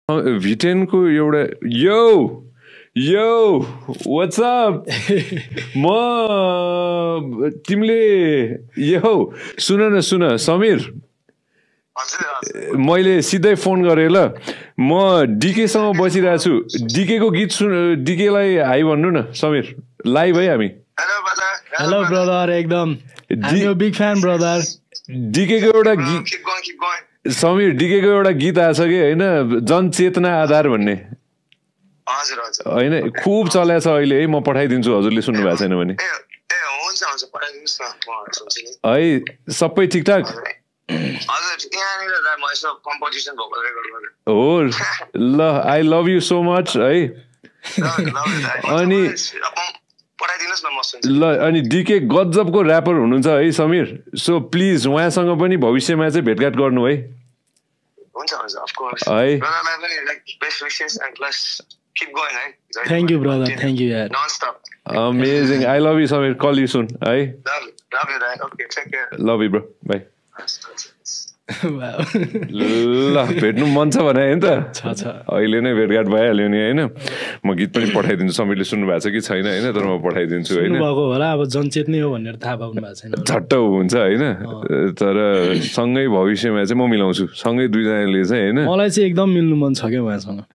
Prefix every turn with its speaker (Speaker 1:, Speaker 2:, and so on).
Speaker 1: भिटेनको एउटा यो yo what's up म तिमीले यो सुन समीर मैले सिधै फोन गरेँ ल म डीकेसँग बसिरहेको छु डीकेको गीत डीकेलाई हाई भन्नु न समीर लाइभ है हामी
Speaker 2: हेलो ब्रदर एकदम बिग फ्यान ब्रदर
Speaker 1: डीकेको एउटा गीत समीर डीकेको एउटा गीत आछ कि हैन जनचेतना आधार भन्ने हैन खुब चलेको छ अहिले है म पठाइदिन्छु हजुरले सुन्नु भएको छैन भने है सबै ठिकठाक हो ल I love you so much है अनि ल अनि डीके गजबको ऱ्यापर हुनुहुन्छ है समीर सो प्लिज उहाँसँग पनि भविष्यमा चाहिँ भेटघाट गर्नु है है
Speaker 2: thank you brother thank you यार
Speaker 1: amazing I love you Sameer call you soon है लभ यु ब्रो बाई ल भेट्नु मन छ भने होइन त अहिले नै भेटघाट भइहाल्यो नि होइन म गीत पनि पठाइदिन्छु समीरले सुन्नु भएको छ कि छैन होइन तर म पठाइदिन्छु होइन
Speaker 2: होला अब जनचेतनै हो भनेर थाहा पाउनु भएको छैन
Speaker 1: झट्ट हुन्छ होइन तर सँगै भविष्यमा चाहिँ म मिलाउँछु सँगै दुईजनाले चाहिँ होइन
Speaker 2: मलाई चाहिँ एकदम मिल्नु मन छ क्या उहाँसँग